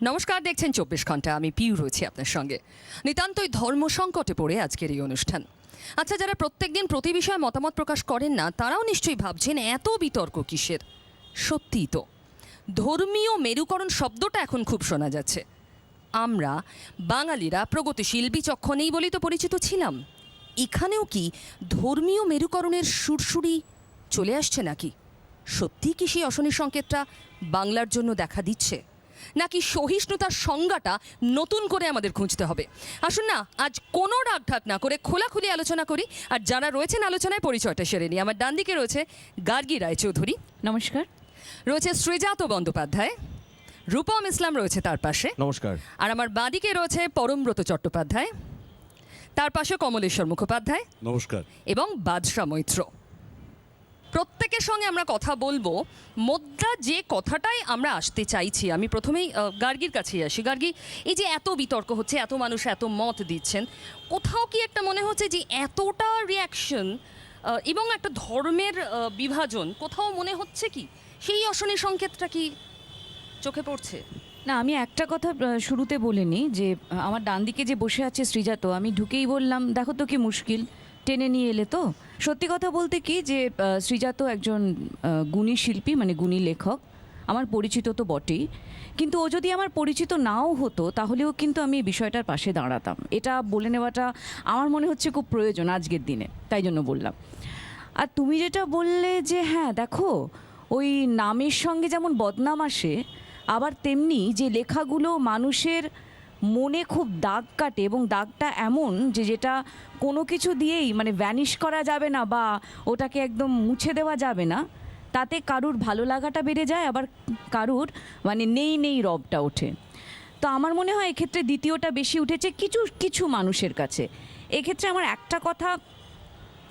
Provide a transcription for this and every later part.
নমস্কার, দেখছেন 24 ঘন্টা। আমি পিউ রয়েছি আপনার সঙ্গে। নিতান্তই ধর্ম সংকটে পড়ে আজকের এই অনুষ্ঠান। আচ্ছা, যারা প্রত্যেকদিন প্রতি বিষয়ে মতামত প্রকাশ করেন না, তারাও নিশ্চয়ই ভাবছেন এত বিতর্ক কিসের। সত্যিই তো ধর্মীয় মেরুকরণ শব্দটা এখন খুব শোনা যাচ্ছে। আমরা বাঙালিরা প্রগতিশীল বিচক্ষণ এই বলেই তো পরিচিত ছিলাম। এখানেও কি ধর্মীয় মেরুকরণের সুরসুরি চলে আসছে নাকি? সত্যিই কি সেই অশনির সংকেতটা বাংলার জন্য দেখা দিচ্ছে, নাকি সহিষ্ণুতার সংজ্ঞাটা নতুন করে আমাদের খুঁজতে হবে? আসুন না, আজ কোনো রাগঢাক না করে খোলাখুলি আলোচনা করি। আর যারা রয়েছেন আলোচনায়, পরিচয়টা সেরে নিই। আমার ডান দিকে রয়েছে গার্গী রায়চৌধুরী, নমস্কার। রয়েছে শ্রীজাত বন্দ্যোপাধ্যায়, রূপম ইসলাম রয়েছে তার পাশে, নমস্কার। আর আমার বাঁদিকে রয়েছে পরমব্রত চট্টোপাধ্যায়, তার পাশে কমলেশ্বর মুখোপাধ্যায় নমস্কার। এবং বাদশা মৈত্র। প্রত্যেকের সঙ্গে আমরা কথা বলবো। মোদ্দা যে কথাটাই আমরা আসতে চাইছি, আমি প্রথমেই গার্গীর কাছেই আসি। গার্গী, এই যে এত বিতর্ক হচ্ছে, এত মানুষ এত মত দিচ্ছেন, কোথাও কি একটা মনে হচ্ছে যে এতটা রিয়াকশন এবং একটা ধর্মের বিভাজন, কোথাও মনে হচ্ছে কি সেই অশনি সংকেতটা কি চোখে পড়ছে? না, আমি একটা কথা শুরুতে বলে নিই যে আমার ডান দিকে যে বসে আছে শ্রীজাত, আমি ঢুকেই বললাম দেখো তো কি মুশকিল, টেনে নিয়ে এলে তো। সত্যি কথা বলতে কি যে শ্রীজাত একজন গুণী শিল্পী, মানে গুণী লেখক, আমার পরিচিত তো বটেই, কিন্তু ও যদি আমার পরিচিত নাও হতো তাহলেও কিন্তু আমি এই বিষয়টার পাশে দাঁড়াতাম। এটা বলে নেওয়াটা আমার মনে হচ্ছে খুব প্রয়োজন আজকের দিনে, তাই জন্য বললাম। আর তুমি যেটা বললে যে হ্যাঁ দেখো, ওই নামের সঙ্গে যেমন বদনাম আসে, আবার তেমনি যে লেখাগুলো মানুষের মনে খুব দাগ কাটে, এবং দাগটা এমন যে যেটা কোনো কিছু দিয়েই মানে ভ্যানিশ করা যাবে না বা ওটাকে একদম মুছে দেওয়া যাবে না, তাতে কারুর ভালো লাগাটা বেড়ে যায়, আবার কারুর মানে নেই নেই রবটা ওঠে। তো আমার মনে হয় এক্ষেত্রে দ্বিতীয়টা বেশি উঠেছে কিছু কিছু মানুষের কাছে। এক্ষেত্রে আমার একটা কথা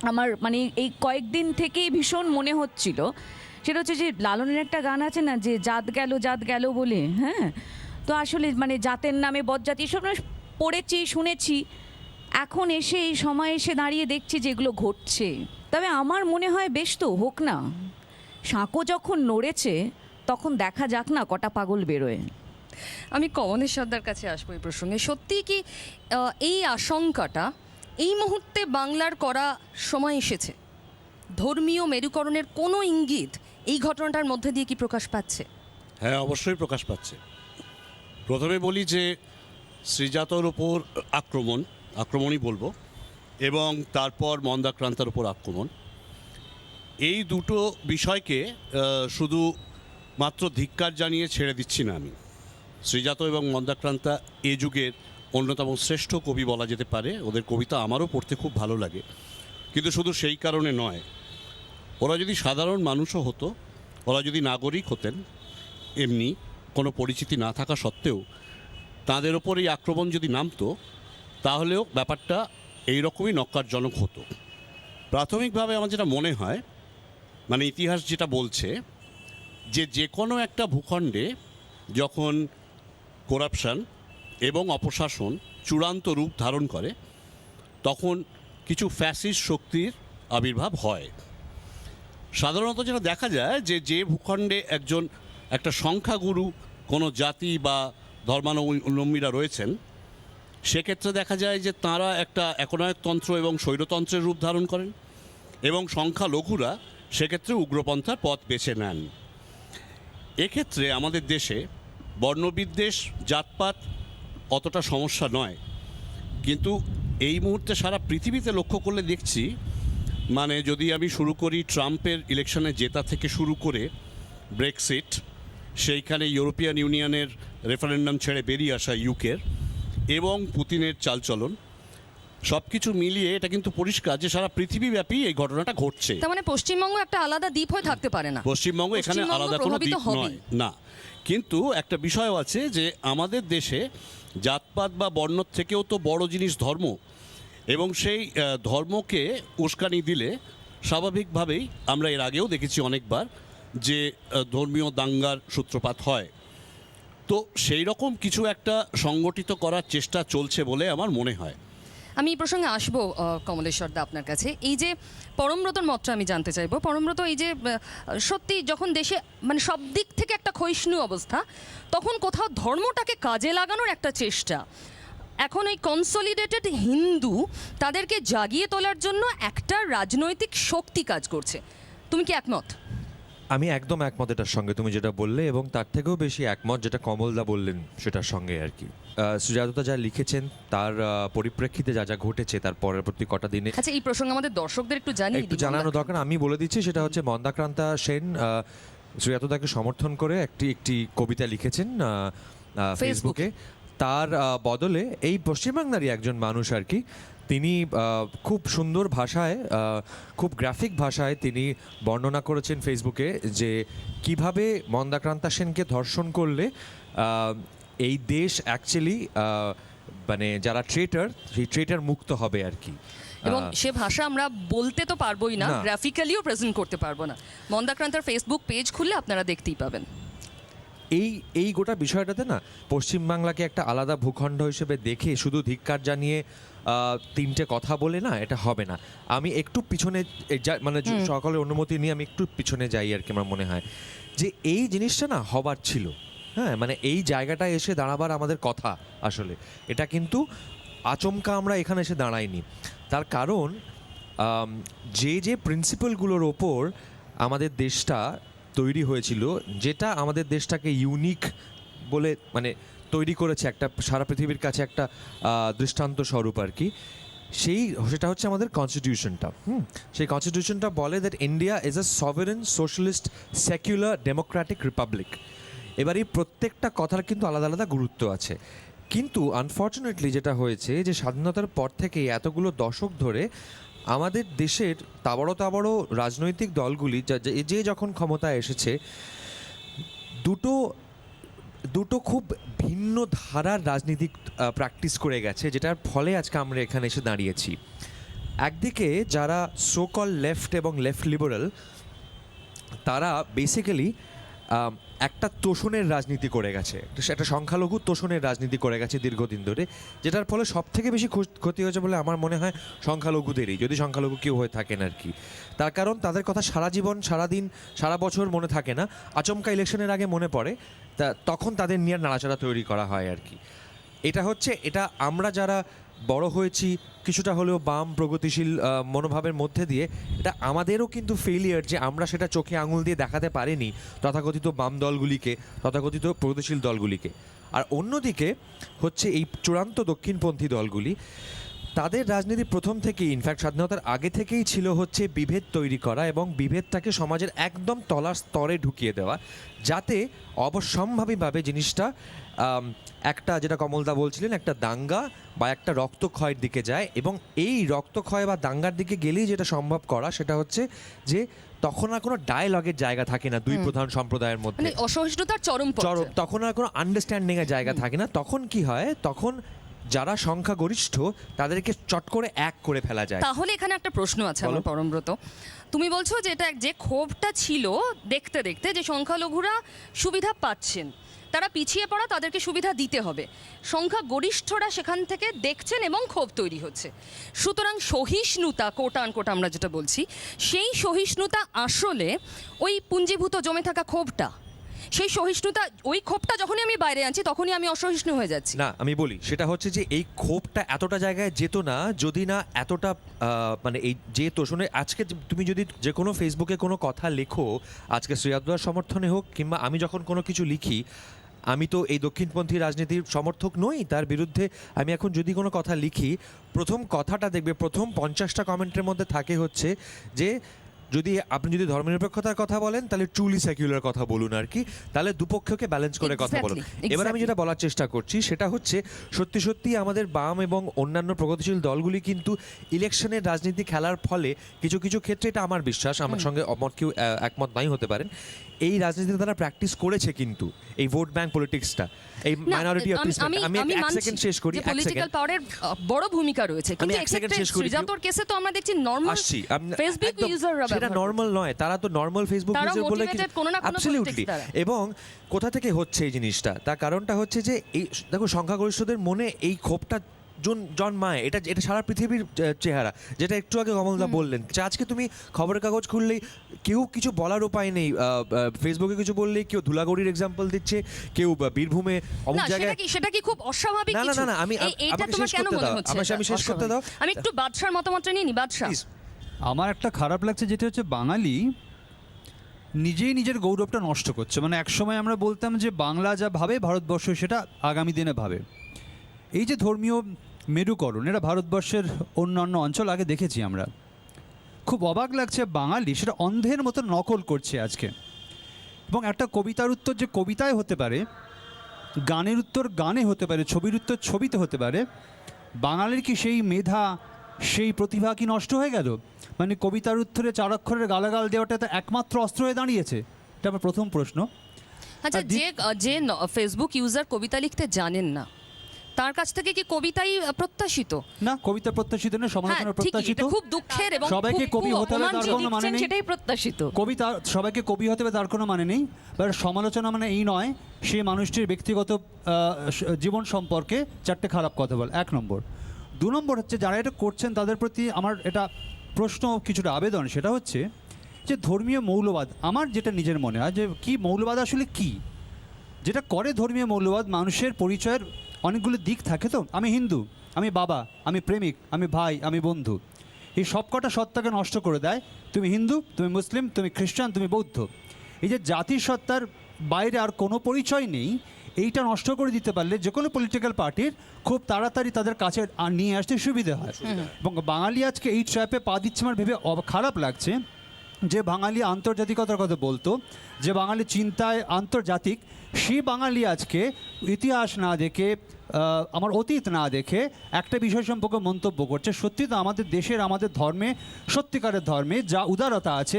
আমার মানে এই কয়েকদিন থেকেই ভীষণ মনে হচ্ছিল, সেটা হচ্ছে যে লালনের একটা গান আছে না, যে জাত গেল বলে, হ্যাঁ, তো আসলে মানে জাতের নামে বজ্জাতি এসব পড়েছি শুনেছি, এখন এসে এই সময় এসে দাঁড়িয়ে দেখছি যেগুলো ঘটছে। তবে আমার মনে হয় বেশ তো হোক না, সাঁকো যখন নড়েছে তখন দেখা যাক না কটা পাগল বেরোয়। আমি কমলেশ্বরদার কাছে আসবো এই প্রসঙ্গে। সত্যিই কি এই আশঙ্কাটা এই মুহূর্তে বাংলার করা সময় এসেছে? ধর্মীয় মেরুকরণের কোনো ইঙ্গিত এই ঘটনাটার মধ্যে দিয়ে কি প্রকাশ পাচ্ছে? হ্যাঁ, অবশ্যই প্রকাশ পাচ্ছে। প্রথমে বলি যে শ্রীজাতর ওপর আক্রমণই বলবো, এবং তারপর মন্দাক্রান্তার ওপর আক্রমণ, এই দুটো বিষয়কে শুধু মাত্র ধিক্কার জানিয়ে ছেড়ে দিচ্ছি না আমি। শ্রীজাত এবং মন্দাক্রান্তা এ যুগের অন্যতম শ্রেষ্ঠ কবি বলা যেতে পারে। ওদের কবিতা আমারও পড়তে খুব ভালো লাগে, কিন্তু শুধু সেই কারণে নয়। ওরা যদি সাধারণ মানুষও হতো, ওরা যদি নাগরিক হতেন, এমনি কোনো পরিচিতি না থাকা সত্ত্বেও তাদের ওপর এই আক্রমণ যদি নামতো, তাহলেও ব্যাপারটা এই রকমই নক্কারজনক হতো। প্রাথমিকভাবে আমার যেটা মনে হয়, মানে ইতিহাস যেটা বলছে, যে কোনো একটা ভূখণ্ডে যখন করাপশন এবং অপশাসন চূড়ান্ত রূপ ধারণ করে, তখন কিছু ফ্যাসিস্ট শক্তির আবির্ভাব হয়। সাধারণত যেটা দেখা যায় যে ভূখণ্ডে একটা সংখ্যাগুরু কোনো জাতি বা ধর্মাবলম্বীরা রয়েছেন, সেক্ষেত্রে দেখা যায় যে তাঁরা একটা একনায়কতন্ত্র এবং স্বৈরতন্ত্রের রূপ ধারণ করেন, এবং সংখ্যালঘুরা সেক্ষেত্রে উগ্রপন্থার পথ বেছে নেন। এক্ষেত্রে আমাদের দেশে বর্ণবিদ্বেষ, জাতপাত অতটা সমস্যা নয়, কিন্তু এই মুহূর্তে সারা পৃথিবীতে লক্ষ্য করলে দেখছি, মানে যদি আমি শুরু করি ট্রাম্পের ইলেকশনে জেতা থেকে শুরু করে ব্রেক্সিট, সেইখানে ইউরোপিয়ান ইউনিয়নের রেফারেন্ডাম ছেড়ে বেরিয়ে আসা ইউকের, এবং পুতিনের চালচলন, সব কিছু মিলিয়ে এটা কিন্তু পরিষ্কার যে সারা পৃথিবীব্যাপী এই ঘটনাটা ঘটছে। তার মানে পশ্চিমবঙ্গ একটা আলাদা দ্বীপ হয়ে থাকতে পারে না? পশ্চিমবঙ্গ এখানে আলাদা কোনো দ্বীপ নয়, না। কিন্তু একটা বিষয় আছে যে আমাদের দেশে জাতপাত বা বর্ণ থেকেও তো বড় জিনিস ধর্ম, এবং সেই ধর্মকে উস্কানি দিলে স্বাভাবিকভাবেই আমরা এর আগেও দেখেছি অনেকবার যে ধর্মীয় দাঙ্গার সূত্রপাত হয়। তো সেই রকম কিছু একটা সংগঠিত করার চেষ্টা চলছে বলে আমার মনে হয়। আমি এই প্রসঙ্গে আসবো কমলেশ্বর দা আপনার কাছে। এই যে পরমব্রতর মতটা আমি জানতে চাইবো, পরমব্রত এই যে সত্যি যখন দেশে মানে সব দিক থেকে একটা ক্ষয়িষ্ণু অবস্থা, তখন কোথাও ধর্মটাকে কাজে লাগানোর একটা চেষ্টা, এখন এই কনসলিডেটেড হিন্দু তাদেরকে জাগিয়ে তোলার জন্য একটা রাজনৈতিক শক্তি কাজ করছে, তুমি কি একমত? আমি একদম একমত এটার সঙ্গে, তুমি যেটা বললে, এবং তার থেকেও বেশি একমত যেটা কমলদা বললেন সেটার সঙ্গে আর কি। সুজাতা যা লিখেছেন তার পরিপ্রেক্ষিতে যা যা ঘটেছে তার পরবর্তী কটা দিনে আচ্ছা, এই প্রসঙ্গে আমাদের দর্শকদের একটু জানিয়ে একটু দিই। জানানো দরকার। আমি বলে দিচ্ছি, সেটা হচ্ছে মন্দাক্রান্তা সেন সুজাতাকে সমর্থন করে একটি কবিতা লিখেছেন ফেসবুকে। তার বদলে এই পশ্চিমবাংলারই একজন মানুষ আর কি, তিনি খুব সুন্দর ভাষায়, খুব গ্রাফিক ভাষায় তিনি বর্ণনা করেছেন ফেসবুকে যে কিভাবে মন্দাক্রান্তা সেনকে ধর্ষণ করলে এই দেশ অ্যাকচুয়ালি মানে যারা ট্রেটার, সেই ট্রেটার মুক্ত হবে আর কি। এবং সে ভাষা আমরা বলতে তো পারবোই না, না। গ্রাফিক্যালিও প্রেজেন্ট করতে পারবো না। মন্দাক্রান্তার ফেসবুক পেজ খুললে আপনারা দেখতেই পাবেন। এই গোটা বিষয়টাতে না পশ্চিমবাংলাকে একটা আলাদা ভূখণ্ড হিসেবে দেখে শুধু ধিক্কার জানিয়ে তিনটে কথা বলে না, এটা হবে না। আমি একটু পিছনে মানে সকলের অনুমতি নিয়ে আমি একটু পিছনে যাই আর কি। আমার মনে হয় যে এই জিনিসটা না হবার ছিল, হ্যাঁ, মানে এই জায়গাটায় এসে দাঁড়াবার আমাদের কথা, আসলে এটা কিন্তু আচমকা আমরা এখানে এসে দাঁড়াইনি। তার কারণ যে প্রিন্সিপালগুলোর ওপর আমাদের দেশটা তৈরি হয়েছিল, যেটা আমাদের দেশটাকে ইউনিক বলে মানে তৈরি করেছে, একটা সারা পৃথিবীর কাছে একটা দৃষ্টান্ত স্বরূপ আর কি, সেটা হচ্ছে আমাদের কনস্টিটিউশনটা। সেই কনস্টিটিউশনটা বলে that India is a sovereign socialist secular Democratic Republic. এবার এই প্রত্যেকটা কথার কিন্তু আলাদা আলাদা গুরুত্ব আছে, কিন্তু আনফর্চুনেটলি যেটা হয়েছে যে স্বাধীনতার পর থেকে এতগুলো দশক ধরে আমাদের দেশের তাবড়ো রাজনৈতিক দলগুলি যে যখন ক্ষমতায় এসেছে, দুটো খুব ভিন্ন ধারার রাজনীতি প্র্যাকটিস করে গেছে, যেটার ফলে আজকে আমরা এখানে এসে দাঁড়িয়েছি। একদিকে যারা সো কল লেফট এবং লেফট লিবারাল, তারা বেসিক্যালি একটা তোষণের রাজনীতি করে গেছে, একটা সংখ্যালঘু তোষণের রাজনীতি করে গেছে দীর্ঘদিন ধরে, যেটার ফলে সব থেকে বেশি ক্ষতি হয়েছে বলে আমার মনে হয় সংখ্যালঘুদেরই, যদি সংখ্যালঘু কেউ হয়ে থাকেন আর কি। তার কারণ তাদের কথা সারা জীবন, সারাদিন, সারা বছর মনে থাকে না, আচমকা ইলেকশনের আগে মনে পড়ে, তখন তাদের নিয়ে নাড়াচাড়া তৈরি করা হয় আর কি। এটা আমরা যারা বড় হয়েছি কিছুটা হলেও বাম প্রগতিশীল মনোভাবের মধ্যে দিয়ে, এটা আমাদেরও কিন্তু ফেলিয়ার যে আমরা সেটা চোখে আঙুল দিয়ে দেখাতে পারিনি তথাকথিত বাম দলগুলিকে, তথাকথিত প্রগতিশীল দলগুলিকে। আর অন্যদিকে হচ্ছে এই চূড়ান্ত দক্ষিণপন্থী দলগুলি, তাদের রাজনীতি প্রথম থেকেই, ইনফ্যাক্ট স্বাধীনতার আগে থেকেই ছিল হচ্ছে বিভেদ তৈরি করা এবং বিভেদটাকে সমাজের একদম তলার স্তরে ঢুকিয়ে দেওয়া, যাতে অবশ্যম্ভাবীভাবে জিনিসটা একটা, যেটা কমলদা বলছিলেন, একটা দাঙ্গা বা একটা রক্তক্ষয়ের দিকে যায়। এবং এই রক্তক্ষয় বা দাঙ্গার দিকে গেলেই যেটা সম্ভব করা, সেটা হচ্ছে যে তখন আর কোনো ডায়ালগের জায়গা থাকে না দুই প্রধান সম্প্রদায়ের মধ্যে, মানে অসহিষ্ণুতার চরম পর্যায়ে। তখন আর কোনো আন্ডারস্ট্যান্ডিং এর জায়গা থাকে না। তখন কি হয়, তখন যারা সংখ্যাগরিষ্ঠ তাদেরকে চট করে এক করে ফেলা যায়। তাহলে এখানে একটা প্রশ্ন আছে আমার, পরমব্রত, তুমি বলছো যে এটা যে ক্ষোভটা ছিল দেখতে দেখতে, যে সংখ্যালঘুরা সুবিধা পাচ্ছেন, তারা পিছিয়ে পড়া, তাদেরকে সুবিধা দিতে হবে, সংখ্যাগরিষ্ঠরা সেখান থেকে দেখছেন এবং ক্ষোভ তৈরি হচ্ছে। সুতরাং সহিষ্ণুতা, কোটা আনকোট আমরা যেটা বলছি, সেই সহিষ্ণুতা আসলে ওই পুঞ্জীভূত জমে থাকা ক্ষোভটা, সেই সহিষ্ণুতা, ওই ক্ষোভটা যখনই আমি বাইরে আনছি তখনই আমি অসহিষ্ণু হয়ে যাচ্ছি। না, আমি বলি সেটা হচ্ছে যে এই ক্ষোভটা এতটা জায়গায় যেত না যদি না এতটা মানে এই যে তোষণে, আজকে তুমি যদি যে কোনো ফেসবুকে কোনো কথা লেখো, আজকে শ্রেয়াদুয়ার সমর্থনে হোক কিংবা আমি যখন কোনো কিছু লিখি, আমি তো এই দক্ষিণপন্থী রাজনীতির সমর্থক নই, তার বিরুদ্ধে আমি এখন যদি কোনো কথা লিখি, প্রথম কথাটা দেখবে, প্রথম 50টা কমেন্টের মধ্যে থাকে হচ্ছে যে আপনি যদি ধর্মনিরপেক্ষতার কথা বলেন তাহলে ট্রুলি সেকুলার কথা বলুন আর কি, তাহলে দুপক্ষকে ব্যালেন্স করে কথা বলুন। এবার আমি যেটা বলার চেষ্টা করছি সেটা হচ্ছে, সত্যি সত্যি আমাদের বাম এবং অন্যান্য প্রগতিশীল দলগুলি কিন্তু ইলেকশনের রাজনীতি খেলার ফলে কিছু কিছু ক্ষেত্রে, এটা আমার বিশ্বাস, আমার সঙ্গে কেউ একমত নাই হতে পারেন, এই রাজনীতি তারা প্র্যাকটিস করেছে, কিন্তু এই ভোট ব্যাংক পলিটিক্সটা, এই মাইনরিটি অ্যাপিসমেন্ট, আমি এক সেকেন্ড শেষ করি, পলিটিক্যাল পাওয়ারের বড় ভূমিকা রয়েছে, কিন্তু এক সেকেন্ড শেষ করি। শ্রীজাতর কেসে তো আমরা দেখছি নরমাল ফেসবুক ইউজাররা, সেটা নরমাল নয়, তারা তো নরমাল ফেসবুক ইউজার বলে কি, অ্যাবসলিউটলি। এবং কোথা থেকে হচ্ছে এই জিনিসটা, তার কারণটা হচ্ছে যে এই দেখো সংখ্যাগরিষ্ঠদের মনে এই ক্ষোভটা জন্মায়, এটা এটা সারা পৃথিবীর চেহারা, যেটা একটু আগে কমলদা বললেন। যে আজকে তুমি খবরের কাগজ খুললেই কেউ কিছু বলার উপায় নেই, ফেসবুকে কিছু বললেই কেউ ধুলাগড়ির এক্সাম্পল দিচ্ছে, কেউ বীরভূমে অমুক না জায়গায়। সেটা কি খুব অস্বাভাবিক না, না, কিছু? না, আমি এটা আমাকে তোমার শেষ কেন করতে মনে দাও, হচ্ছে আমি শেষ করতে দাও। আমি একটু বাদশার মতামতটা নিয়ে নি। বাদশা, Please। আমার একটা খারাপ লাগছে, যেটা হচ্ছে বাঙালি নিজেই নিজের গৌরবটা নষ্ট করছে। মানে একসময় আমরা বলতাম যে বাংলা যা ভাবে ভারতবর্ষ সেটা আগামী দিনে ভাবে। এই যে ধর্মীয় মেরুকরণ, এটা ভারতবর্ষের অন্যান্য অঞ্চল আগে দেখেছি আমরা। খুব অবাক লাগছে বাঙালি সেটা অন্ধের মতো নকল করছে আজকে। এবং একটা কবিতার উত্তর যে কবিতায় হতে পারে, গানের উত্তর গানে হতে পারে, ছবির উত্তর ছবিতে হতে পারে, বাঙালির কি সেই মেধা, সেই প্রতিভা কি নষ্ট হয়ে গেল? মানে কবিতার উত্তরে 4 অক্ষরের গালাগাল দেওয়াটা তো একমাত্র অস্ত্র হয়ে দাঁড়িয়েছে? এটা আমার প্রথম প্রশ্ন। আচ্ছা, যে ফেসবুক ইউজার কবিতা লিখতে জানেন না, তার কাছ থেকে কি কবিতাই প্রত্যাশিত? না, কবিতা প্রত্যাশিত না, হ্যাঁ, সমালোচনা ঠিকই, প্রত্যাশিত। এটা খুব দুঃখের এবং সবাইকে খুব কবি হতে হবে তার অমানজিক। কোনো মানে নেই। সেটাই প্রত্যাশিত। কবিতা সবাইকে কবি হতে হবে তার কোনো মানে নেই। এবার সমালোচনা মানে এই নয় সেই মানুষটির ব্যক্তিগত জীবন সম্পর্কে 4টে খারাপ কথা বল, 1 নম্বর। 2 নম্বর হচ্ছে যারা এটা করছেন তাদের প্রতি আমার এটা প্রশ্ন, কিছুটা আবেদন। সেটা হচ্ছে যে ধর্মীয় মৌলবাদ, আমার যেটা নিজের মনে হয় যে কি মৌলবাদ আসলে কি, যেটা করে ধর্মীয় মৌলবাদ, মানুষের পরিচয়ের অনেকগুলো দিক থাকে। তো আমি হিন্দু, আমি বাবা, আমি প্রেমিক, আমি ভাই, আমি বন্ধু, এই সবকটা সত্তাকে নষ্ট করে দেয়। তুমি হিন্দু, তুমি মুসলিম, তুমি খ্রিস্টান, তুমি বৌদ্ধ, এই যে জাতির সত্তার বাইরে আর কোনো পরিচয় নেই, এইটা নষ্ট করে দিতে পারলে যে কোনো পলিটিক্যাল পার্টির খুব তাড়াতাড়ি তাদের কাছে নিয়ে আসতে সুবিধা হয়। এবং বাঙালি আজকে এই ট্র্যাপে পা দিচ্ছে, আমার ভেবে খারাপ লাগছে যে বাঙালি আন্তর্জাতিকতার কথা বলতো, যে বাঙালি চিন্তায় আন্তর্জাতিক, সেই বাঙালি আজকে ইতিহাস না দেখে, আমার অতীত না দেখে একটা বিষয় সম্পর্কে মন্তব্য করছে। সত্যি তো আমাদের দেশের, আমাদের ধর্মে, সত্যিকারের ধর্মে যা উদারতা আছে,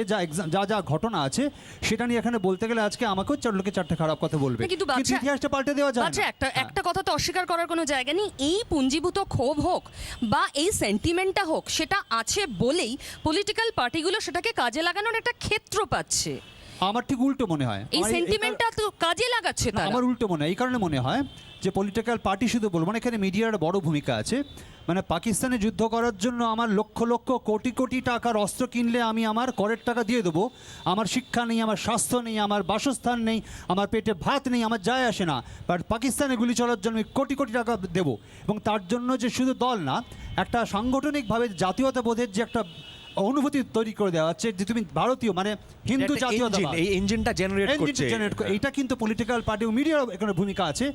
যা যা ঘটনা আছে, সেটা নিয়ে এখানে বলতে গেলে আজকে আমাকেও 4 লোকে 4টে খারাপ কথা বলবে, কিন্তু কিন্তু ইতিহাসটা পাল্টে দেওয়া যায় আচ্ছা, না। একটা কথা তো অস্বীকার করার কোনো জায়গা নেই। এই পুঞ্জীভূত ক্ষোভ হোক বা এই সেন্টিমেন্টটা হোক, সেটা আছে বলেই পলিটিক্যাল পার্টিগুলো সেটাকে কাজে লাগানোর একটা ক্ষেত্র পাচ্ছে। আমার ঠিক উল্টো মনে হয়। এই আমার সেন্টিমেন্টটা তো কাজে লাগাচ্ছে না, তারা। আমার উল্টো মনে হয়। এই কারণে মনে হয় যে পলিটিক্যাল পার্টি শুধু বলবো না, এখানে মিডিয়ার বড় ভূমিকা আছে। মানে পাকিস্তানে যুদ্ধ করার জন্য আমার লক্ষ লক্ষ কোটি কোটি টাকার অস্ত্র কিনলে আমি আমার করের টাকা দিয়ে দেবো, আমার শিক্ষা নেই, আমার স্বাস্থ্য নেই, আমার বাসস্থান নেই, আমার পেটে ভাত নেই, আমার যায় আসে না, বাট পাকিস্তানে গুলি চলার জন্য আমি কোটি কোটি টাকা দেবো। এবং তার জন্য যে শুধু দল না, একটা সাংগঠনিকভাবে জাতীয়তাবোধের যে একটা অনুভূতি তৈরি করে দেওয়া হচ্ছে, যে তুমি ভারতীয়, মানে হিন্দু জাতীয়তাবাদ, এই ইঞ্জিনটা জেনারেট করছে। এইটা কিন্তু পলিটিক্যাল পার্টি ও মিডিয়ার এখানে ভূমিকা আছে।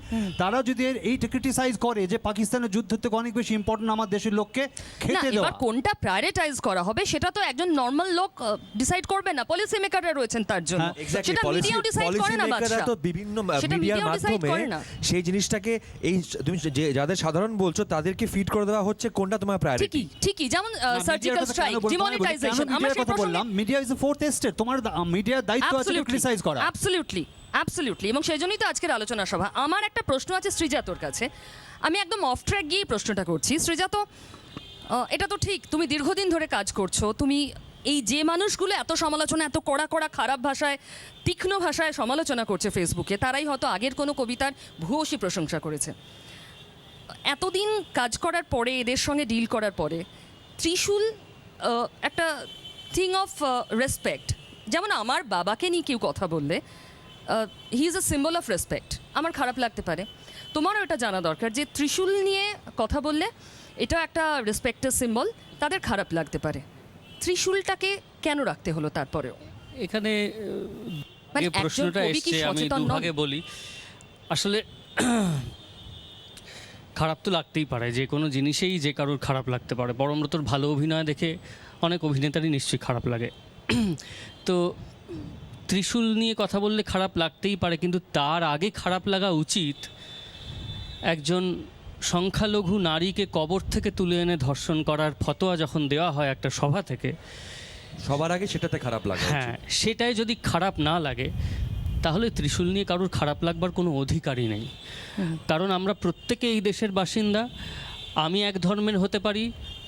তারা যদি এইটা ক্রিটিসাইজ করে যে পাকিস্তানের যুদ্ধ থেকে অনেক বেশি ইম্পর্টেন্ট আমার দেশের লোককে না, খেতে দেওয়া, এবার কোনটা প্রায়োরিটাইজ করা হবে সেটা তো একজন নর্মাল লোক ডিসাইড করবে না, পলিসি মেকাররা রয়েছেন তার জন্য। এক্স্যাক্টলি, সেটা মিডিয়াও ডিসাইড করে না, বাদশা। তো বিভিন্ন সেটা মিডিয়ার media decide মাধ্যমে করে না। সেই জিনিসটাকে, এই তুমি যাদের সাধারণ বলছো তাদেরকে ফিড করে দেওয়া হচ্ছে কোনটা তোমার প্রায়োরিটি। ঠিকই যেমন সার্জিক্যাল স্ট্রাইক, ডিমনিটাইজেশন, আমরা সেই প্রসঙ্গে বললাম media is the fourth estate, তোমার মিডিয়ার দায়িত্ব আছে ক্রিটিসাইজ করা। অ্যাবসলিউটলি, এবং সেই জন্যই তো আজকের আলোচনা সভা। আমার একটা প্রশ্ন আছে সৃজাতর কাছে, আমি একদম অফ ট্র্যাক গিয়ে প্রশ্নটা করছি। সৃজাত, এটা তো ঠিক, তুমি দীর্ঘদিন ধরে কাজ করছো, তুমি এই যে মানুষগুলো এত সমালোচনা, এত কড়া কড়া খারাপ ভাষায়, তীক্ষ্ণ ভাষায় সমালোচনা করছে ফেসবুকে, তারাই হয়তো আগের কোনো কবিতার ভূয়সী প্রশংসা করেছে। এতদিন কাজ করার পরে, এদের সঙ্গে ডিল করার পরে, ত্রিশূল একটা থিং অফ রেসপেক্ট। যেমন আমার বাবাকে নিয়ে কেউ কথা বললে, he is a symbol of respect, আমার খারাপ লাগতে পারে। তোমারও এটা জানা দরকার যে ত্রিশূল নিয়ে কথা বললে এটা একটা রেসপেক্টের সিম্বল, তাদের খারাপ লাগতে পারে। ত্রিশূলটাকে কেন রাখতে হলো তারপরেও? এখানে মানে যে একজন প্রশ্নটা কবি কি এসছে আমি সচেতন নন? দুভাগে বলি। আসলে খারাপ তো লাগতেই পারে, যে কোনো জিনিসেই যে কারোর খারাপ লাগতে পারে। পরমব্রতর ভালো অভিনয় দেখে অনেক অভিনেতারই নিশ্চয়ই খারাপ লাগে। তো ত্রিশূল নিয়ে কথা বললে খারাপ লাগতেই পারে, কিন্তু তার আগে খারাপ লাগা উচিত একজন সংখ্যালঘু নারীকে কবর থেকে তুলে এনে ধর্ষণ করার ফতোয়া যখন দেওয়া হয় একটা সভা থেকে, সবার আগে সেটাতে খারাপ লাগে। হ্যাঁ, সেটাই যদি খারাপ না লাগে তাহলে ত্রিশূল নিয়ে কারোর খারাপ লাগবার কোনো অধিকারই নেই। কারণ আমরা প্রত্যেকে এই দেশের বাসিন্দা। আমি এক ধর্মের হতে পারি,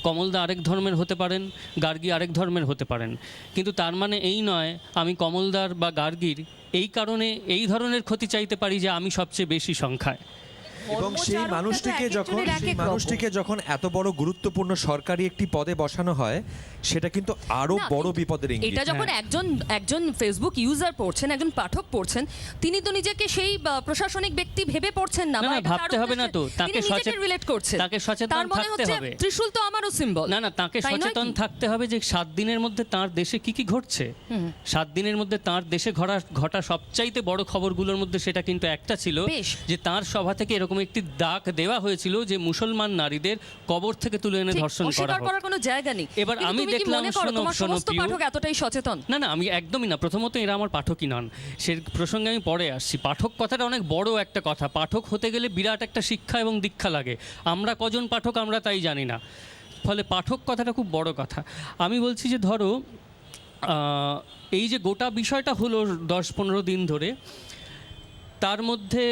কমলদা আরেক ধর্মের হতে পারেন, গার্গী আরেক ধর্মের হতে পারেন, কিন্তু তার মানে এই নয় আমি কমলদার বা গার্গীর এই কারণে এই ধরনের ক্ষতি চাইতে পারি যে আমি সবচেয়ে বেশি সংখ্যায়। এবং সেই ধর্মচারকটা তো মানুষটিকে এক যখন একজনের এক সেই এক রকম। মানুষটিকে যখন এত বড় গুরুত্বপূর্ণ সরকারি একটি পদে বসানো হয়, সেটা কিন্তু আরো না, বড় বিপদের ইঙ্গিত। এটা যখন একজন ফেসবুক ইউজার পড়ছেন, একজন পাঠক পড়ছেন, তিনি তো নিজেকে সেই প্রশাসনিক ব্যক্তি ভেবে পড়ছেন না, না, বা না, এটা তার ভাবতে হবে না তো, উদ্দেশ্যে তাকে তিনি নিজেকে রিলেট করছেন, তাকে সচেতন তার মনে থাকতে হচ্ছে হবে। ত্রিশূল তো আমারও সিম্বল। না না, তাকে সচেতন থাকতে হবে যে 7 দিনের মধ্যে তার দেশে কি কি ঘটছে। 7 দিনের মধ্যে তার দেশে ঘটা সবচাইতে বড় খবরগুলোর মধ্যে সেটা কিন্তু একটা ছিল, বেশ। যে তার সভা থেকে এরকম একটি দাগ দেওয়া হয়েছিল যে মুসলমান নারীদের কবর থেকে তুলে এনে ধর্ষণ করা অস্বীকার হোক। করার কোনো জায়গা নেই। এবার কিন্তু আমি তুমি কি দেখলাম, মনে করো শোনো, তোমার শোনো, সমস্ত পিউ। পাঠক এতটাই সচেতন? না না, আমি একদমই না। প্রথমত এরা আমার পাঠকই নন, সে প্রসঙ্গে আমি পরে আসছি। পাঠক কথাটা অনেক বড় একটা কথা। পাঠক হতে গেলে বিরাট একটা শিক্ষা এবং দীক্ষা লাগে। আমরা কজন পাঠক আমরা তাই জানি না, ফলে পাঠক কথাটা খুব বড় কথা। আমি বলছি যে ধরো এই যে গোটা বিষয়টা হলো 10-15 দিন ধরে, তার মধ্যে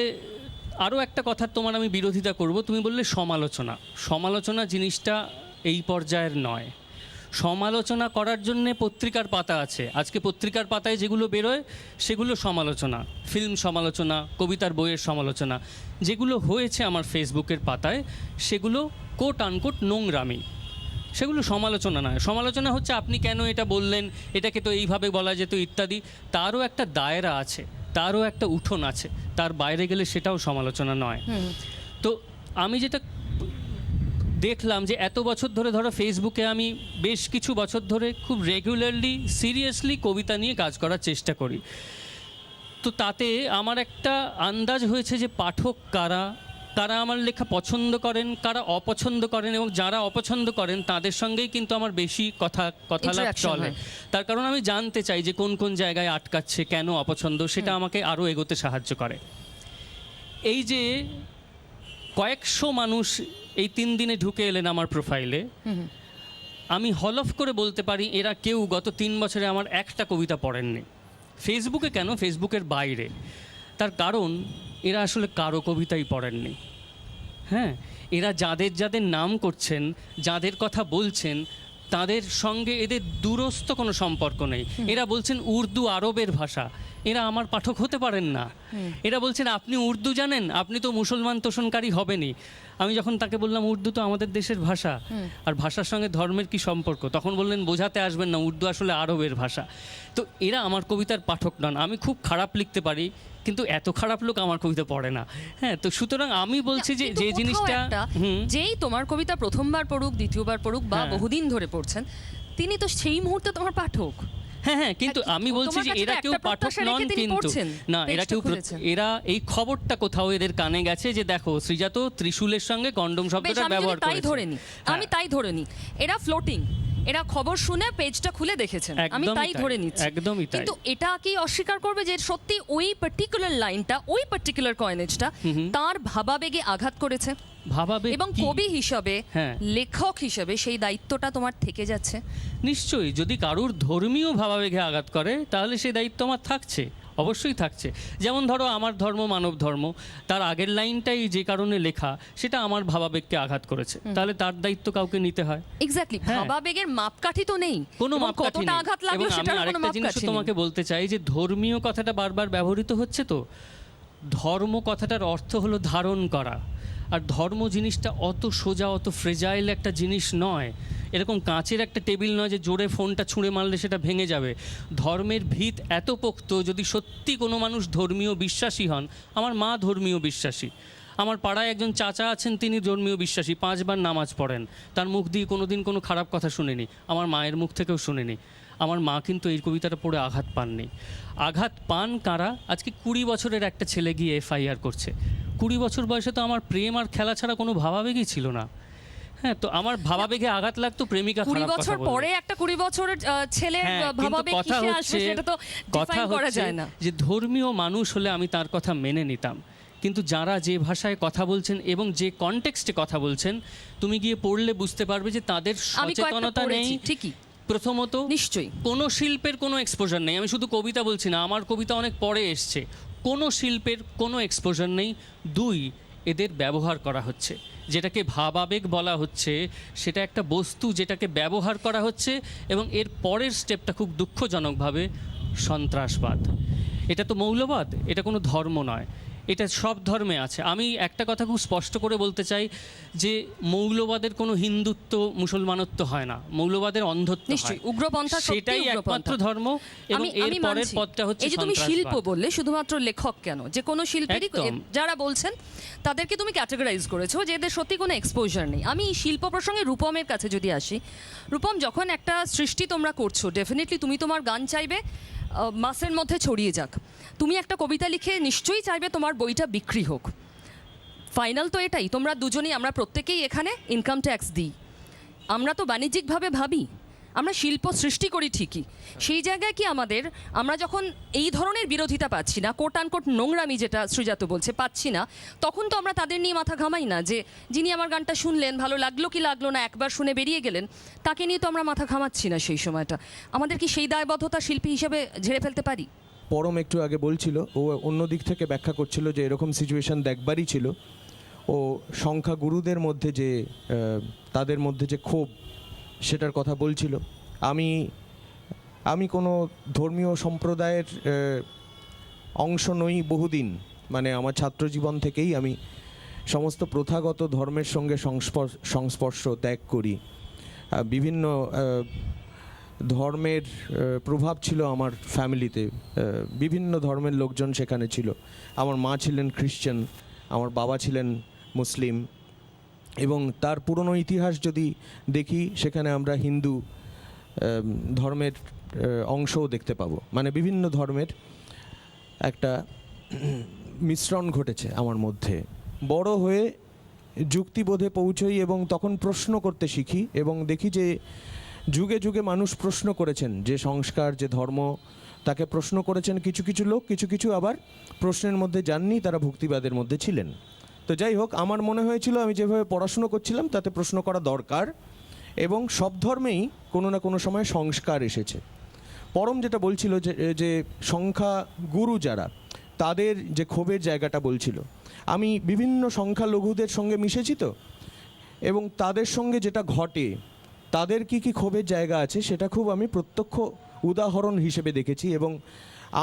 আরও একটা কথার তোমার আমি বিরোধিতা করব। তুমি বললে সমালোচনা জিনিসটা এই পর্যায়ের নয়। সমালোচনা করার জন্যে পত্রিকার পাতা আছে। আজকে পত্রিকার পাতায় যেগুলো বেরোয় সেগুলো সমালোচনা, ফিল্ম সমালোচনা, কবিতার বইয়ের সমালোচনা। যেগুলো হয়েছে আমার ফেসবুকের পাতায় সেগুলো কোট আনকোট নোংরামি, সেগুলো সমালোচনা নয়। সমালোচনা হচ্ছে আপনি কেন এটা বললেন, এটাকে তো এইভাবে বলা যেত ইত্যাদি। তারও একটা দায়রা আছে, তারও একটা উঠোন আছে, তার বাইরে গেলে সেটাও সমালোচনা নয়। তো আমি যেটা দেখলাম যে এত বছর ধরে, ধরো ফেসবুকে আমি বেশ কিছু বছর ধরে খুব রেগুলারলি সিরিয়াসলি কবিতা নিয়ে কাজ করার চেষ্টা করি। তো তাতে আমার একটা আন্দাজ হয়েছে যে পাঠক কারা, কারা আমার লেখা পছন্দ করেন, কারা অপছন্দ করেন, এবং যারা অপছন্দ করেন তাদের সঙ্গেই কিন্তু আমার বেশি কথালাপ Interaction চলে। হয়। তার কারণ আমি জানতে চাই যে কোন কোন জায়গায় আটকাচ্ছে, কেন অপছন্দ, সেটা আমাকে আরও এগোতে সাহায্য করে। এই যে কয়েকশো মানুষ এই 3 দিনে ঢুকে এলেন আমার প্রোফাইলে, আমি হলফ করে বলতে পারি এরা কেউ গত 3 বছরে আমার একটা কবিতা পড়েননি। ফেসবুকে কেন, ফেসবুকের বাইরে। তার কারণ এরা আসলে কারো কবিতাই পড়েননি। হ্যাঁ, এরা যাদের যাদের নাম করছেন, যাদের কথা বলছেন, তাদের সঙ্গে এদের দূরস্থ কোনো সম্পর্ক নেই। এরা বলছেন উর্দু আরবের ভাষা, এরা আমার পাঠক হতে পারেন না। এরা বলছেন আপনি উর্দু জানেন, আপনি তো মুসলমান তোষণকারী হবেনই। আমি যখন তাকে বললাম উর্দু তো আমাদের দেশের ভাষা, আর ভাষার সঙ্গে ধর্মের কি সম্পর্ক, তখন বললেন বোঝাতে আসবেন না, উর্দু আসলে আরবের ভাষা। তো এরা আমার কবিতার পাঠক নন। আমি খুব খারাপ লিখতে পারি, কিন্তু এত খারাপ লোক আমার কবিতা পড়ে না। হ্যাঁ, তো সুতরাং আমি বলছি যে কিন্তু যে কোথাও জিনিসটা একটা, যেই তোমার কবিতা প্রথমবার পড়ুক, দ্বিতীয়বার পড়ুক, বা হ্যাঁ। বহুদিন ধরে পড়ছেন, তিনি তো সেই মুহূর্তে তোমার পাঠক। হ্যাঁ হ্যাঁ, কিন্তু আর আমি বলছি তোমার যে কাছে এরা তো কেউ একটা পাঠক প্রত্যাশা নন, রেখে তিনি কিন্তু পড়ছেন, না, এরা পেজটা কেউ খুলেছেন। এরা এই খবরটা কোথাও এদের কানে গেছে যে দেখো শ্রীজাত ত্রিশূলের সঙ্গে কন্ডম বেশ, শব্দটা আমি যদি ব্যবহার তাই করেছে। ধরে নিই, আমি তাই ধরে নিই, এরা ফ্লোটিং, এরা খবর শুনে পেজটা খুলে দেখেছেন, আমি একদমই তাই তাই, ধরে নিচ্ছি। একদমই তাই। কিন্তু এটা কি অস্বীকার করবে যে সত্যি ওই পার্টিকুলার লাইনটা, ওই পার্টিকুলার কয়েনেজটা তার ভাবাবেগে আঘাত করেছে, ভাবাবে এবং কি? কবি হিসাবে, হ্যাঁ। লেখক হিসাবে সেই দায়িত্বটা তোমার থেকে যাচ্ছে? নিশ্চয়ই, যদি কারুর ধর্মীয় ভাবাবেগে আঘাত করে তাহলে সেই দায়িত্ব আমার থাকছে, অবশ্যই থাকছে। যেমন ধরো আমার ধর্ম মানব ধর্ম, তার আগের লাইনটাই যে কারণে লেখা, সেটা আমার ভাবাবেগকে আঘাত করেছে, তাহলে তার দায়িত্ব কাউকে নিতে হয়। এক্স্যাক্টলি, হ্যাঁ। ভাবাবেগের মাপকাঠি তো নেই, কোনো এবং মাপকাঠি কতটা নেই। আঘাত লাগলো এবং আমি সেটার কোনো আরেকটা জিনিস মাপকাঠি তোমাকে নেই। বলতে চাই যে ধর্মীয় কথাটা বারবার ব্যবহৃত হচ্ছে। তো ধর্ম কথাটার অর্থ হলো ধারণ করা, আর ধর্ম জিনিসটা অত সোজা, অত ফ্রেজাইল একটা জিনিস নয়। এরকম কাঁচের একটা টেবিল নয় যে জোরে ফোনটা ছুঁড়ে মারলে সেটা ভেঙে যাবে। ধর্মের ভিত এত পোক্ত, যদি সত্যি কোনো মানুষ ধর্মীয় বিশ্বাসী হন, আমার মা ধর্মীয় বিশ্বাসী, আমার পাড়ায় একজন চাচা আছেন, তিনি ধর্মীয় বিশ্বাসী, 5 বার নামাজ পড়েন, তার মুখ দিয়ে কোনোদিন কোনো খারাপ কথা শুনিনি, আমার মায়ের মুখ থেকেও শুনিনি। আমার মা কিন্তু এই কবিতাটা পড়ে আঘাত পাননি। আঘাত পান কারা? আজকে 20 বছরের একটা ছেলে গিয়ে FIR করছে। 20 বছর বয়সে তো আমার প্রেম আর খেলা ছাড়া কোনো ভাবাবেগই ছিল না। হ্যাঁ, তো আমার ভাবাবেগে আঘাত লাগতো প্রেমিকা 20 খারাপ কথা বছর বললে। পরে একটা 20 বছরের ছেলের হ্যাঁ, কিন্তু ভাবাবেগ কথা কিসে আসবে হচ্ছে, সেটা তো কথা ডিফাইন করা হচ্ছে যায় না। যে ধর্মীয় মানুষ হলে আমি তার কথা মেনে নিতাম, কিন্তু যারা যে ভাষায় কথা বলছেন এবং যে কনটেক্সটে কথা বলছেন, তুমি গিয়ে পড়লে বুঝতে পারবে যে তাদের আমি কয়েকটা সচেতনতা নেই। পড়েছি, ঠিকই, প্রথমত নিশ্চয়ই। কোনো শিল্পের কোনো এক্সপোজার নেই। আমি শুধু কবিতা বলছি না, আমার কবিতা অনেক পরে এসছে। কোনো শিল্পের কোনো এক্সপোজার নেই। 2, এদের ব্যবহার করা হচ্ছে, যেটাকে ভাবাবেগ বলা হচ্ছে, সেটা একটা বস্তু যেটাকে ব্যবহার করা হচ্ছে, এবং এর পরের স্টেপটা খুব দুঃখজনকভাবে সন্ত্রাসবাদ। এটা তো মৌলবাদ, এটা কোনো ধর্ম নয়। এটা সব ধর্মে আছে। আমি একটা কথা খুব স্পষ্ট করে বলতে চাই যে মৌলবাদের কোনো হিন্দুত্ব মুসলমানত্ব হয় না, মৌলবাদের অন্ধত্ব হয়। নিশ্চয়ই উগ্রপন্থা সত্যি সেটাই একমাত্র ধর্ম, এবং এর পরের মানছি। পথটা হচ্ছে এই যে তুমি শিল্প সন্ত্রাসবাদ। বললে, শুধুমাত্র লেখক কেন, যে কোনো শিল্পীরই একদম। যারা বলছেন তাদেরকে তুমি ক্যাটাগরাইজ করেছো যে এদের সত্যি কোনো এক্সপোজার নেই। আমি শিল্প প্রসঙ্গে রূপমের কাছে যদি আসি, রূপম, যখন একটা সৃষ্টি তোমরা করছো, ডেফিনেটলি তুমি তোমার গান চাইবে মাসের মধ্যে ছড়িয়ে যাক, তুমি একটা কবিতা লিখে নিশ্চয়ই চাইবে তোমার বইটা বিক্রি হোক। ফাইনাল তো এটাই, তোমরা দুজনেই, আমরা প্রত্যেকেই এখানে ইনকাম ট্যাক্স দিই, আমরা তো বাণিজ্যিকভাবে ভাবি, আমরা শিল্প সৃষ্টি করি ঠিকই, সেই জায়গায় কি আমাদের, আমরা যখন এই ধরনের বিরোধিতা পাচ্ছি না, কোট আনকোট নোংরামি যেটা সৃজাত বলছে পাচ্ছি না, তখন তো আমরা তাদের নিয়ে মাথা ঘামাই না যে যিনি আমার গানটা শুনলেন, ভালো লাগলো কি লাগলো না, একবার শুনে বেরিয়ে গেলেন, তাকে নিয়ে তো আমরা মাথা ঘামাচ্ছি না সেই সময়টা। আমাদের কি সেই দায়বদ্ধতা শিল্পী হিসেবে ঝেড়ে ফেলতে পারি? পরম একটু আগে বলছিল, ও অন্য দিক থেকে ব্যাখ্যা করছিল যে এরকম সিচুয়েশন দেখবারই ছিল। ও সংখ্যাগুরুদের মধ্যে যে তাদের মধ্যে যে ক্ষোভ, সেটার কথা বলছিল। আমি কোনো ধর্মীয় সম্প্রদায়ের অংশ নই বহুদিন, মানে আমার ছাত্র জীবন থেকেই আমি সমস্ত প্রথাগত ধর্মের সঙ্গে সংস্পর্শ ত্যাগ করি। বিভিন্ন ধর্মের প্রভাব ছিল আমার ফ্যামিলিতে, বিভিন্ন ধর্মের লোকজন সেখানে ছিল। আমার মা ছিলেন খ্রিশ্চান, আমার বাবা ছিলেন মুসলিম, এবং তার পুরনো ইতিহাস যদি দেখি সেখানে আমরা হিন্দু ধর্মের অংশও দেখতে পাবো। মানে বিভিন্ন ধর্মের একটা মিশ্রণ ঘটেছে আমার মধ্যে। বড় হয়ে যুক্তিবোধে পৌঁছই এবং তখন প্রশ্ন করতে শিখি এবং দেখি যে যুগে যুগে মানুষ প্রশ্ন করেছেন, যে সংস্কার, যে ধর্ম, তাকে প্রশ্ন করেছেন কিছু কিছু লোক, কিছু কিছু আবার প্রশ্নের মধ্যে যাননি, তারা ভক্তিবাদের মধ্যে ছিলেন। তো যাই হোক, আমার মনে হয়েছিল আমি যেভাবে পড়াশুনো করছিলাম তাতে প্রশ্ন করা দরকার, এবং সব ধর্মেই কোনো না কোনো সময় সংস্কার এসেছে। পরম যেটা বলছিল যে সংখ্যা গুরু যারা, তাদের যে ক্ষোভের জায়গাটা বলছিল, আমি বিভিন্ন সংখ্যালঘুদের সঙ্গে মিশেছি তো, এবং তাদের সঙ্গে যেটা ঘটে, তাদের কি কি ক্ষোভের জায়গা আছে সেটা খুব আমি প্রত্যক্ষ উদাহরণ হিসেবে দেখেছি। এবং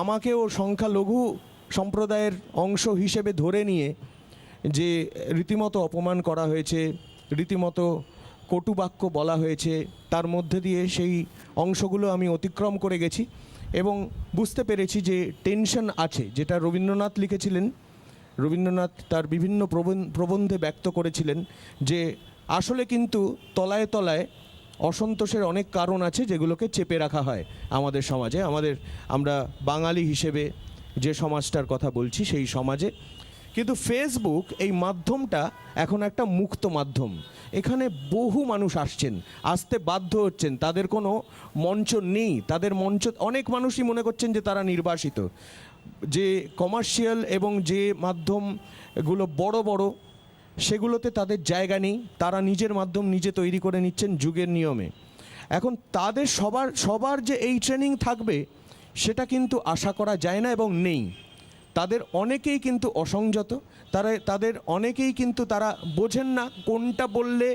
আমাকেও সংখ্যালঘু সম্প্রদায়ের অংশ হিসেবে ধরে নিয়ে যে রীতিমতো অপমান করা হয়েছে, রীতিমতো কটুবাক্য বলা হয়েছে, তার মধ্যে দিয়ে সেই অংশগুলো আমি অতিক্রম করে গেছি এবং বুঝতে পেরেছি যে টেনশন আছে, যেটা রবীন্দ্রনাথ লিখেছিলেন। রবীন্দ্রনাথ তার বিভিন্ন প্রবন্ধে ব্যক্ত করেছিলেন যে আসলে কিন্তু তলায় তলায় অসন্তোষের অনেক কারণ আছে যেগুলোকে চেপে রাখা হয় আমাদের সমাজে, আমরা বাঙালি হিসেবে যে সমাজটার কথা বলছি সেই সমাজে। কিন্তু ফেসবুক এই মাধ্যমটা এখন একটা মুক্ত মাধ্যম, এখানে বহু মানুষ আসতে বাধ্য হচ্ছেন, তাদের কোনো মঞ্চ নেই, তাদের মঞ্চ, অনেক মানুষই মনে করছেন যে তারা নির্বাসিত। যে কমার্শিয়াল এবং যে মাধ্যমগুলো বড় বড়, সেগুলোতে তাদের জায়গা নেই, তারা নিজের মাধ্যম নিজে তৈরি করে নিচ্ছেন যুগের নিয়মে। এখন তাদের সবার যে এই ট্রেনিং থাকবে সেটা কিন্তু আশা করা যায় না এবং নেই। তাদের অনেকেই কিন্তু অসংযত, তাদের অনেকেই কিন্তু তারা বোঝেন না কোনটা বললে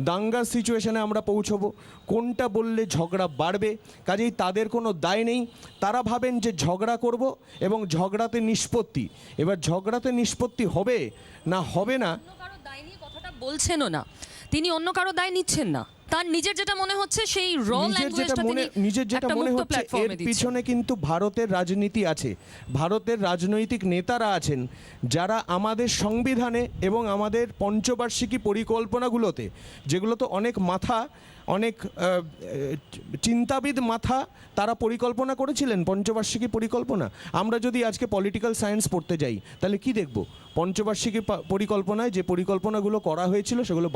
দাঙ্গার সিচুয়েশনে আমরা পৌঁছবো, কোনটা বললে ঝগড়া বাড়বে। কাজেই তাদের কোনো দায় নেই, তারা ভাবেন যে ঝগড়া করব এবং ঝগড়াতে নিষ্পত্তি। এবার ঝগড়াতে নিষ্পত্তি হবে না হবে না, অন্য কারো দায় নিয়ে কথাটা বলছেনও না, তিনি অন্য কারো দায় নিচ্ছেন না, তার নিজের যেটা মনে হচ্ছে সেই র ল্যাঙ্গুয়েজটা তিনি নিজের যেটা একটা মনে মুক্ত হচ্ছে, এর প্ল্যাটফর্মে দিচ্ছেন। পিছনে কিন্তু ভারতের রাজনীতি আছে, ভারতের রাজনৈতিক নেতারা আছেন যারা আমাদের সংবিধানে এবং আমাদের পঞ্চবার্ষিকী পরিকল্পনাগুলোতে, যেগুলো তো অনেক চিন্তাবিদ মাথা তারা পরিকল্পনা করেছিলেন, পঞ্চবার্ষিকী পরিকল্পনা। আমরা যদি আজকে পলিটিক্যাল সায়েন্স পড়তে যাই তাহলে কি দেখব? পঞ্চবার্ষিকী পরিকল্পনায় যে পরিকল্পনাগুলো করা হয়েছিল সেগুলো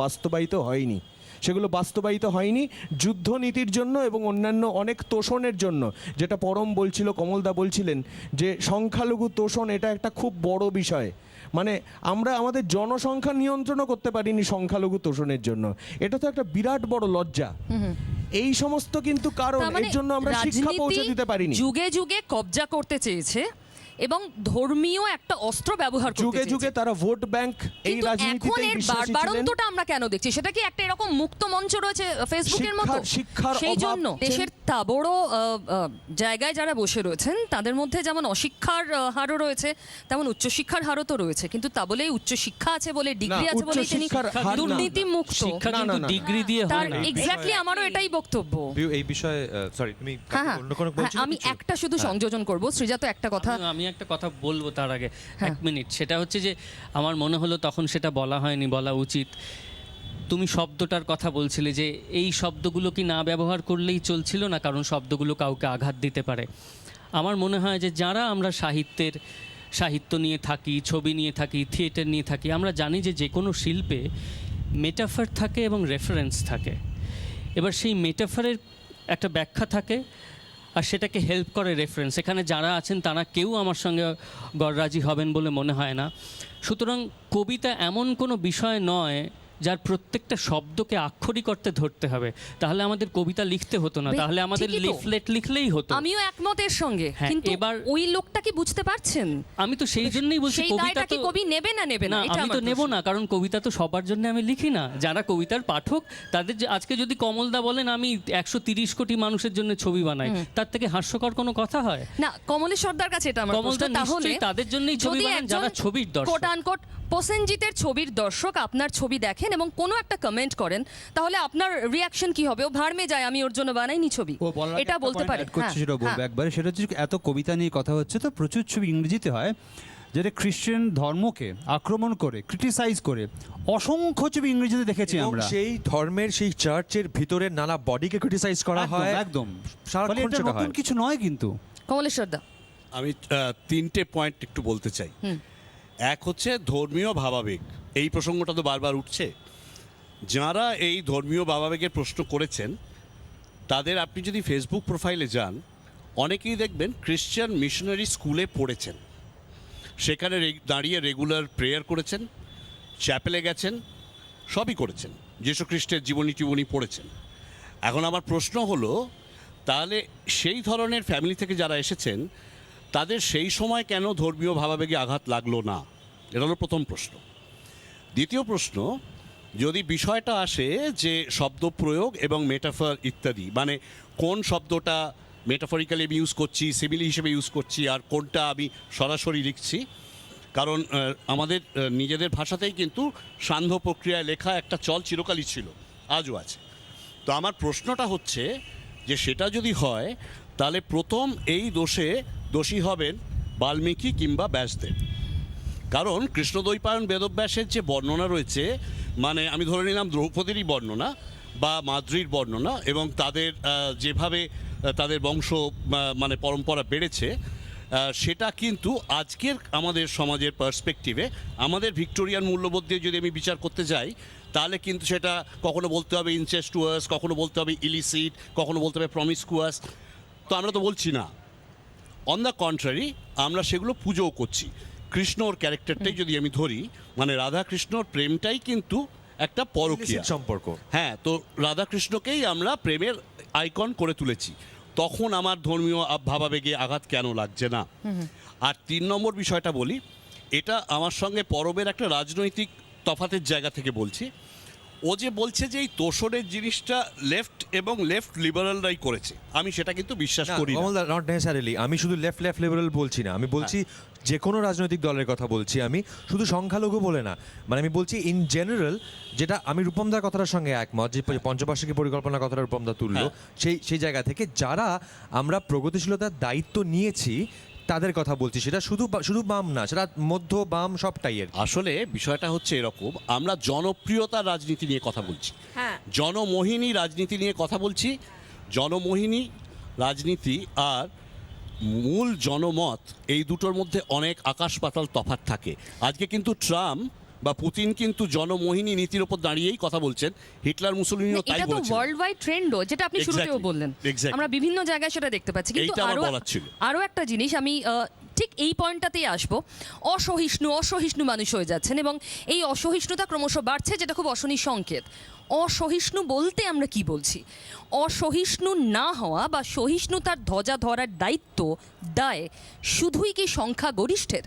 বাস্তবায়িত হয়নি যুদ্ধনীতির জন্য এবং অন্যান্য অনেক তোষণের জন্য। যেটা পরম বলছিল, কমলদা বলছিলেন যে সংখ্যালঘু তোষণ, এটা একটা খুব বড় বিষয়। মানে আমরা আমাদের জনসংখ্যা নিয়ন্ত্রণও করতে পারিনি সংখ্যালঘু তোষণের জন্য, এটা তো একটা বিরাট বড় লজ্জা। এই সমস্ত কিন্তু কারণ, তার মানে এর জন্য আমরা শিক্ষা পৌঁছে রাজনীতি দিতে পারিনি। যুগে যুগে কবজা করতে চেয়েছে, এবং ধর্মীয় একটা অস্ত্র ব্যবহার করতে যুগে যুগে চেয়েছে। তারা ভোট ব্যাংক এই কিন্তু এখন রাজনীতিতে এর বিশ্বাসী ছিলেন। বাড়বাড়ন্তটা আমরা কেন দেখছি? সেটা কি একটা এরকম মুক্ত মঞ্চ রয়েছে ফেসবুকের মতো? শিক্ষার সেই অভাব। জন্য দেশের বড় জায়গায় যারা বসে রয়েছেন তাদের মধ্যে যেমন অশিক্ষার হারও রয়েছে, তেমন উচ্চশিক্ষার হারও তো রয়েছে। কিন্তু তা বলে উচ্চশিক্ষা আছে বলে, ডিগ্রি না, আছে বলে তিনি উচ্চশিক্ষার হার না। দুর্নীতি মুক্ত, শিক্ষা না, কিন্তু না, না। ডিগ্রি দিয়ে তার হয় না। এক্স্যাক্টলি আমারও এটাই বক্তব্য। এই বিষয়ে সরি তুমি হ্যাঁ, অন্য কোনো হ্যাঁ, বলছিলে আমি কিছু? একটা শুধু সংযোজন করব। সৃজা তো একটা কথা, আমি একটা কথা বলবো তার আগে হ্যাঁ। 1 মিনিট। সেটা হচ্ছে যে আমার মনে হলো তখন সেটা বলা হয়নি, বলা উচিত। তুমি শব্দটার কথা বলছিলে যে এই শব্দগুলো কি না ব্যবহার করলেই চলছিল না, কারণ শব্দগুলো কাউকে আঘাত দিতে পারে। আমার মনে হয় যে যারা আমরা সাহিত্য নিয়ে থাকি, ছবি নিয়ে থাকি, থিয়েটার নিয়ে থাকি, আমরা জানি যে যে কোনো শিল্পে মেটাফার থাকে এবং রেফারেন্স থাকে। এবার সেই মেটাফারের একটা ব্যাখ্যা থাকে আর সেটাকে হেল্প করে রেফারেন্স। এখানে যারা আছেন তারা কেউ আমার সঙ্গে গড়রাজি হবেন বলে মনে হয় না। সুতরাং কবিতা এমন কোনো বিষয় নয় যার প্রত্যেকটা শব্দকে আক্ষরিক অর্থে ধরতে হবে, তাহলে আমাদের কবিতা লিখতে হতো না, তাহলে আমাদের ঠিকই তো। লিফলেট লিখলেই হতো। আমিও একমতের সঙ্গে, হ্যাঁ, কিন্তু এবার- ওই লোকটা কি বুঝতে পারছেন? আমি তো সেই জন্যই বলছি সেই কবিতা দায়টা কি তো কবি নেবে না নেবে না? না, এটা আমি তো আমার নেব প্রশ্ন। না, কারণ কবিতা তো সবার জন্য আমি লিখি না। যারা কবিতার পাঠক তাদের আজকে যদি কমলদা বলেন আমি 130 কোটি মানুষের জন্য ছবি বানাই, তার থেকে হাস্যকর কোনো কথা হয়? না, কমলেশ্বরদার কাছে এটা আমার প্রশ্ন। কমলদা তাহলে নিশ্চয়ই তাদের জন্যই ছবি বানান যারা ছবির দর্শক। কোট আনকোট প্রসেনজিতের ছবির দর্শক আপনার ছবি দেখেন এবং কোনো একটা কমেন্ট করেন, তাহলে আপনার রিয়াকশন কি হবে? ও ভার্মে যায়, আমি ওর জন্য বানাইনি ছবি, ও বলার আগে এটা একটা বলতে point পারে। add করছি, হ্যাঁ, সেটা বলবো হ্যাঁ। একবারে। সেটা হচ্ছে এত কবিতা নিয়ে কথা হচ্ছে, তো প্রচুর ছবি ইংরেজিতে হয় যেটা খ্রিশ্চান ধর্মকে আক্রমণ করে, ক্রিটিসাইজ করে। অসংখ্য ছবি ইংরেজিতে দেখেছি এবং আমরা। সেই ধর্মের সেই চার্চের ভিতরে নানা বডিকে ক্রিটিসাইজ করা একদম, হয় একদম। সারাক্ষণ ফলে এটা সেটা নতুন হয়। কিছু নয় কিন্তু। কমলেশ্বরদা, আমি 3টে পয়েন্ট একটু বলতে চাই। এক হচ্ছে ধর্মীয় ভাবাবেগ, এই প্রসঙ্গটা তো বারবার উঠছে। যারা এই ধর্মীয় ভাবাবেগের প্রশ্ন করেছেন তাদের আপনি যদি ফেসবুক প্রোফাইলে যান, অনেকেই দেখবেন ক্রিশ্চিয়ান মিশনারি স্কুলে পড়েছেন, সেখানে দাঁড়িয়ে রেগুলার প্রেয়ার করেছেন, চ্যাপেলে গেছেন, সবই করেছেন, যীশু খ্রিস্টের জীবনী টিবনী পড়েছেন। এখন আমার প্রশ্ন হলো, তাহলে সেই ধরনের ফ্যামিলি থেকে যারা এসেছেন তাদের সেই সময় কেন ধর্মীয় ভাবাবেগে আঘাত লাগলো না? এটা হলো প্রথম প্রশ্ন। দ্বিতীয় প্রশ্ন, যদি বিষয়টা আসে যে শব্দ প্রয়োগ এবং মেটাফার ইত্যাদি, মানে কোন শব্দটা মেটাফরিক্যালি আমি ইউজ করছি, সিমিলি হিসেবে ইউজ করছি, আর কোনটা আমি সরাসরি লিখছি, কারণ আমাদের নিজেদের ভাষাতেই কিন্তু সান্ধ্য প্রক্রিয়ায় লেখা একটা চল চিরকালই ছিল, আজও আছে। তো আমার প্রশ্নটা হচ্ছে যে সেটা যদি হয় তাহলে প্রথম এই দোষী হবেন বাল্মীকি কিংবা ব্যাসদেব। কারণ কৃষ্ণদ্বৈপায়ন বেদব্যাসের যে বর্ণনা রয়েছে, মানে আমি ধরে নিলাম দ্রৌপদীরই বর্ণনা বা মাদ্রির বর্ণনা, এবং তাদের যেভাবে তাদের বংশ মানে পরম্পরা বেড়েছে, সেটা কিন্তু আজকের আমাদের সমাজের পার্সপেক্টিভে আমাদের ভিক্টোরিয়ান মূল্যবোধ দিয়ে যদি আমি বিচার করতে যাই, তাহলে কিন্তু সেটা কখনো বলতে হবে ইনসেস্টুয়াস, কখনো বলতে হবে ইলিসিট, কখনো বলতে হবে প্রমিসকুয়াস। তো আমরা তো বলছি না, অন দ্য কন্ট্রারি আমরা সেগুলো পুজোও করছি। কৃষ্ণর ক্যারেক্টারটাই যদি আমি ধরি, মানে রাধা কৃষ্ণর প্রেমটাই কিন্তু একটা পরকীয়া সম্পর্ক। হ্যাঁ, তো রাধা কৃষ্ণকেই আমরা প্রেমের আইকন করে তুলেছি, তখন আমার ধর্মীয় ভাবাবেগে আঘাত কেন লাগছে না? আর 3 নম্বর বিষয়টা বলি, এটা আমার সঙ্গে পরবের একটা রাজনৈতিক তফাতের জায়গা থেকে বলছি। ও যে বলছে যে এই তোষণের জিনিসটা লেফট এবং লেফট লিবারালরাই করেছে, আমি সেটা কিন্তু বিশ্বাস করি না। Not necessarily. আমি শুধু লেফট লিবারাল বলছি না, আমি বলছি যে কোনো রাজনৈতিক দলের কথা বলছি। আমি শুধু সংখ্যালঘু বলে না, মানে আমি বলছি ইন জেনারেল, যেটা আমি রূপমদার কথাটার সঙ্গে একমত, যে পঞ্চবার্ষিকী পরিকল্পনার কথাটা রূপমদা তুললো, সেই জায়গা থেকে যারা আমরা প্রগতিশীলতার দায়িত্ব নিয়েছি তাদের কথা বলছি। সেটা শুধু বাম না, সেটা মধ্য বাম সবটাই। আসলে বিষয়টা হচ্ছে এরকম, আমরা জনপ্রিয়তার রাজনীতি নিয়ে কথা বলছি, জনমোহিনী রাজনীতি নিয়ে কথা বলছি। জনমোহিনী রাজনীতি আর মূল জনমত, এই দুটোর মধ্যে অনেক আকাশ পাতাল তফাৎ থাকে। আজকে কিন্তু ট্রাম্প বা পুতিন কিন্তু জনমোহিনী নীতির উপর দাঁড়িয়েই কথা বলছেন, হিটলার মুসলিনিও তাই এটা তো বলেছেন। ওয়ার্ল্ড ওয়াইড ট্রেন্ডও, যেটা আপনি শুরুতেও Exactly, বললেন, exactly. আমরা বিভিন্ন জায়গায় সেটা দেখতে পাচ্ছি। কিন্তু এইটা আমার বলার ছিল। আরো একটা জিনিস আমি ঠিক এই পয়েন্টটাতেই আসবো। অসহিষ্ণু মানুষ হয়ে যাচ্ছেন এবং এই অসহিষ্ণুতা ক্রমশ বাড়ছে, যেটা খুব অশনি সংকেত। অসহিষ্ণু বলতে আমরা কি বলছি? অসহিষ্ণু না হওয়া বা সহিষ্ণুতার ধ্বজা ধরার দায় শুধুই কি সংখ্যাগরিষ্ঠের?